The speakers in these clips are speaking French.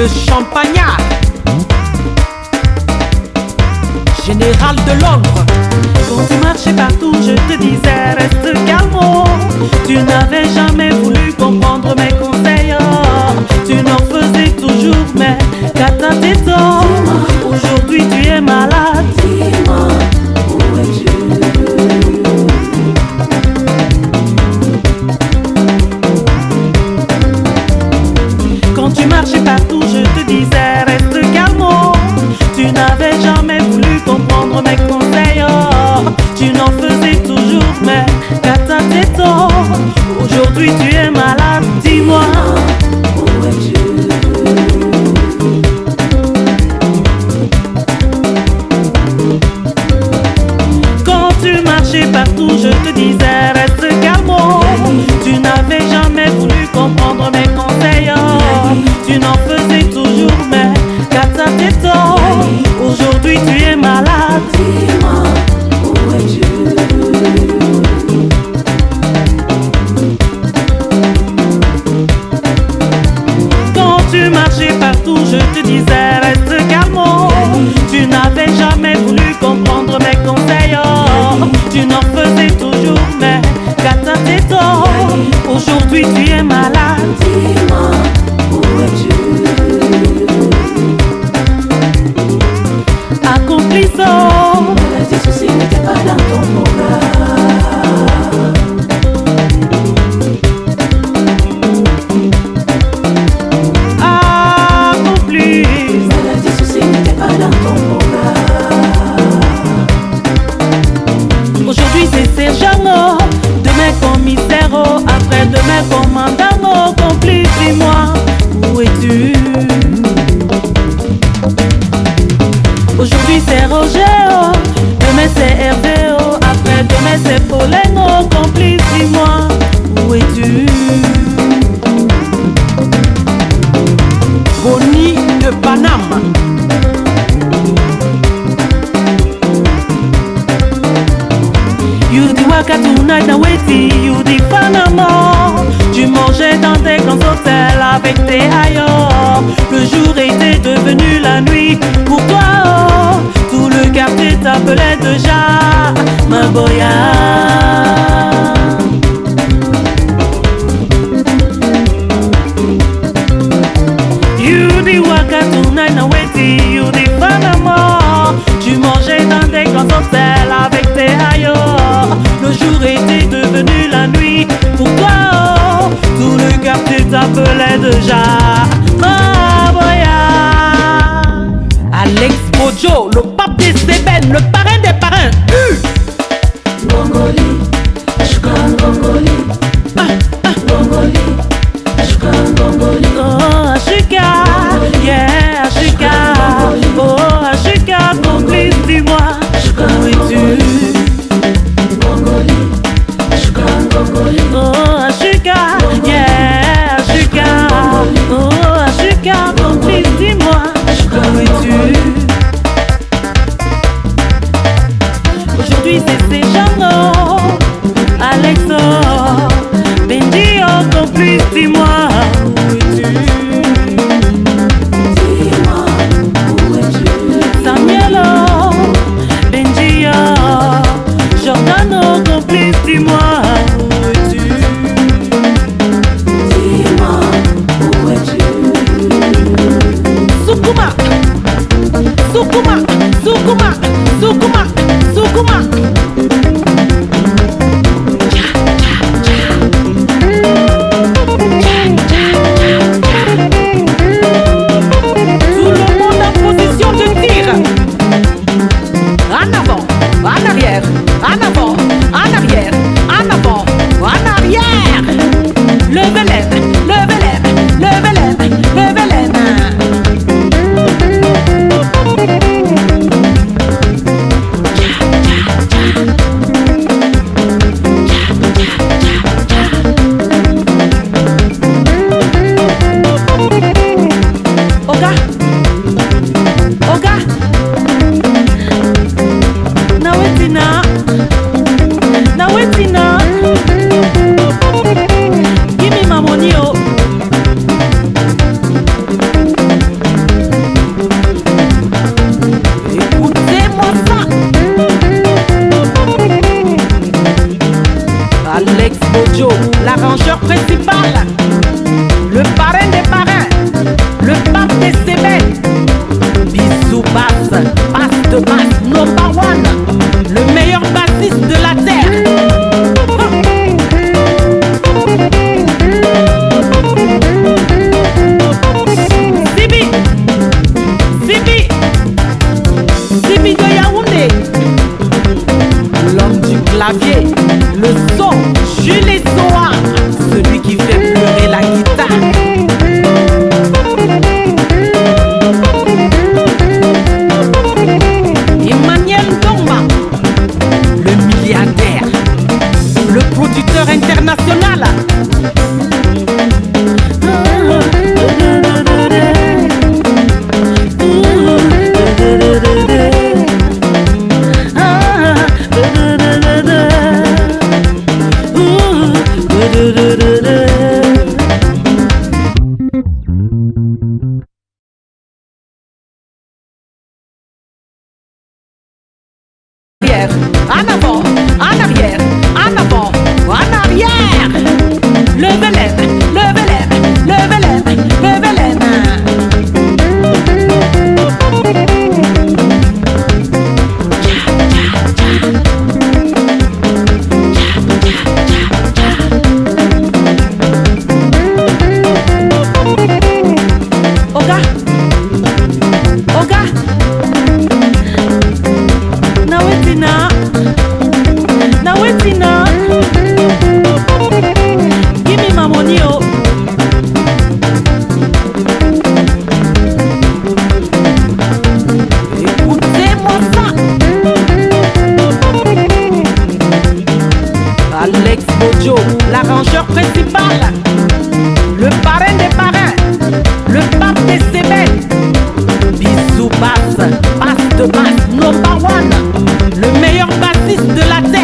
le champagnat, général de Londres. Quand tu marchais partout, je te disais reste calme. Tu n'avais jamais voulu comprendre mes conseils. Tu n'en faisais toujours, mais qu'à ta tête. Aujourd'hui tu es malade. Dis-moi, où es-tu? Quand tu marchais partout, je te disais reste calme. Tu n'avais jamais voulu comprendre mes conseils. Tu n'en faisais toujours, mais qu'à ta tête. Aujourd'hui tu es malade, dis-moi, Où es-tu? quand tu marchais partout, je te disais reste calme. Tu n'avais jamais voulu comprendre mes conseils. Tu n'en faisais toujours, mais qu'à ta tête. Aujourd'hui tu es malade. Dis-moi, où es-tu? Quand tu marchais partout, je te disais reste calme. Tu n'avais jamais voulu comprendre mes conseils. Tu n'en faisais toujours, mais qu'à ta tête. Aujourd'hui tu es malade. Dis-moi, où es-tu? Accomplissons. Tes soucis n'étaient pas dans ton programme. Accomplis. Tes soucis n'étaient pas dans ton programme. Aujourd'hui c'est sergent, demain commissaire, après-demain commandant. Complice, dis-moi, où es-tu? Aujourd'hui c'est Roger, demain c'est Hervé, après-demain c'est Pauline. Complice, dis-moi, où es-tu? Bonnie de Paname. You di waka tonight na weti, you di Panama. Tu mangeais dans des grands hôtels avec tes ailleurs. Le jour était devenu la nuit pour toi. Tout le quartier t'appelait déjà ma boya. You di waka tonight na weti, you di Panama. Tu mangeais dans des grands hôtels avec tes ailleurs. Le jour était devenu la nuit pour toi. Tout le quartier t'appelait déjà ma boya. Alex Bojo, le pape des ébènes, le parrain des parrains. Gongoli, Ashkan Gongoli. Gongoli, Ashkan Gongoli. Oh Ashika, yeah Ashika. Oh Ashika, complice, dis-moi, où es-tu? Gongoli, Ashkan Gongoli. Oh Ashika, yeah Ashika. Oh Ashika, complice, dis-moi, où es-tu? Aujourd'hui c'est ces gens, Alexo, Benji, oh complice, dis-moi, où es-tu? Dis-moi, où es-tu? Samuel, Benji, Jordan, complice, dis-moi, où es-tu? Dis-moi, où es-tu? Sukuma, Sukuma, Sukuma, Sukuma, Sukuma. Tout le monde en position de tir. En avant, en arrière, en avant, en arrière, en avant, en arrière. Levez les mains, levez les mains, levez les mains, levez les mains. Oga, Oga, Nawetina, Nawetina, give me my money. Alex Bojo, l'arrangeur principal, le parrain des parrains, le pape des semaines. Bisous basse, basse de basse, number one, le meilleur bassiste de la terre. Sibi, Sibi, Sibi de Yaoundé, l'homme du clavier, le son, Jules Soa, celui qui fait pleurer la guitare. Emmanuel Domba, le milliardaire, le producteur international. En avant, en arrière, en avant, en arrière. Levez les mains, levez les mains, levez les mains, levez les mains. Oga, Oga. Now waiting now. Give me my money, oh. Écoutez-moi ça. Alex Bojo, l'arrangeur principal, le parrain des parrains, le pape des semaines. Bisous basse, basse de basse, number one, le meilleur bassiste de la terre.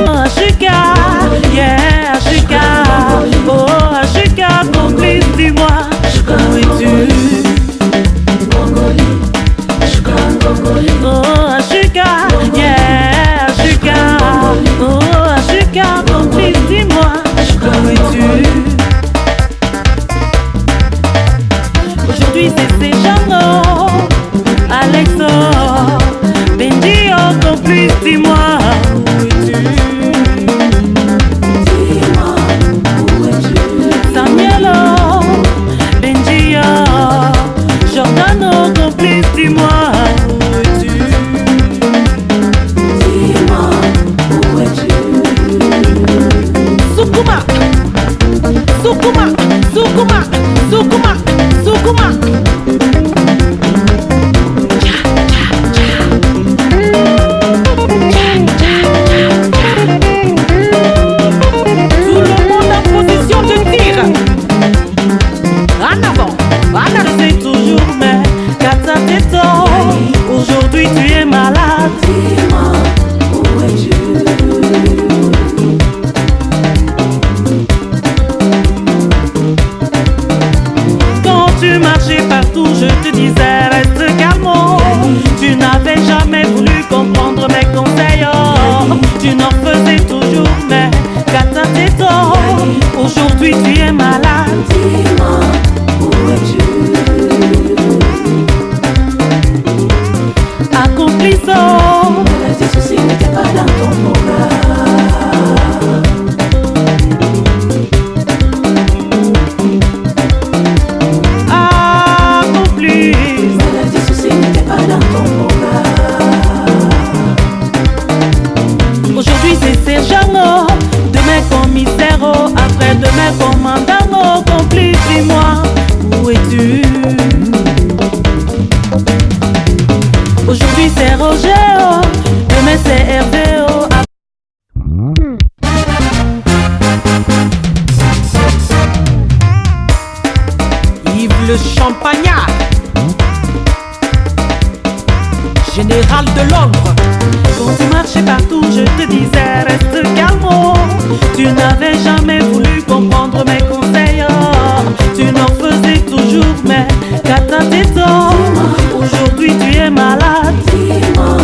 Oh, Chica, yeah, Chica. Oh, Chica, complice, dis-moi, où es-tu? Oh, Chica, yeah, Chica. Oh, Chica, complice, dis-moi, où es-tu? Aujourd'hui c'est Sejano, Alexo, Benji, oh complice, dis-moi, où es-tu? Dis-moi, où es-tu? Samuelo, Benji, oh, Jordano, complice, dis-moi, où es-tu? Dis-moi, où es-tu? Sukuma, Sukuma, Sukuma, Sukuma, Sukuma. Tout le monde en position de tir. En avant, en arrière. C'est toujours mais Kata Teto. Aujourd'hui tu es malade. Dis-moi, où es-tu? Quand tu marchais partout, je te disais reste calme. Tu n'avais jamais voulu comprendre mes conseils. Oh. Tu n'en faisais toujours mais Kata Teto. Aujourd'hui tu es malade. Dis-moi, où es-tu? Accomplissons. Tes soucis n'étaient pas dans ton programme. Accomplis. Tes soucis n'étaient pas dans ton programme. Aujourd'hui c'est Sergent, demain commissaire, après-demain commandant, complice, dis-moi, où es-tu? Aujourd'hui c'est Roger, demain c'est Hervé. Yves le Champagnat, général de l'ombre. Quand tu marchais partout, je te disais reste calme. Tu n'avais jamais voulu comprendre mes conseils. Tu n'en faisais toujours mais qu'à ta tête. Aujourd'hui tu es malade. Dis-moi,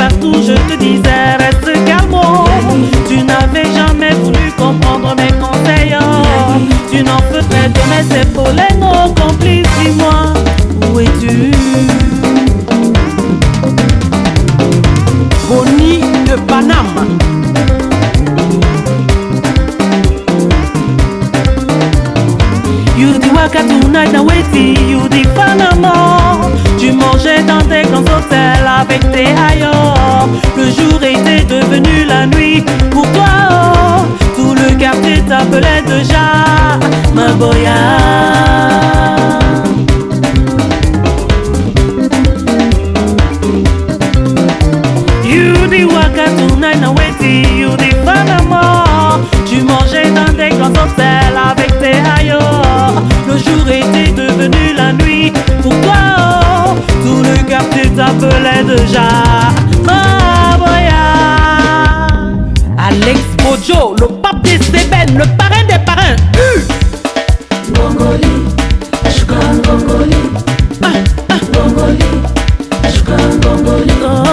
partout je te disais reste calme. Tu n'avais jamais voulu comprendre mes conseils. Tu n'en ferais de mes épaules et nos complices. Dis-moi, où es-tu? Bonnie de Paname. You di waka tonight na weti, you di Panama. Tu mangeais dans des grands hôtels avec tes ailleurs. Le jour était devenu la nuit pour toi. Tout le quartier t'appelait déjà ma boya. You di waka tonight na weti, you di Panama. Tu mangeais dans des grands hôtels avec tes ailleurs. Le jour était devenu la nuit pour toi. Tout le quartier t'appelait déjà ma boya. Alex Bojo, le pape des Sébènes, le parrain des parrains. Ngongoli, Ashka Ngongoli, Ngongoli, Ashka Ngongoli.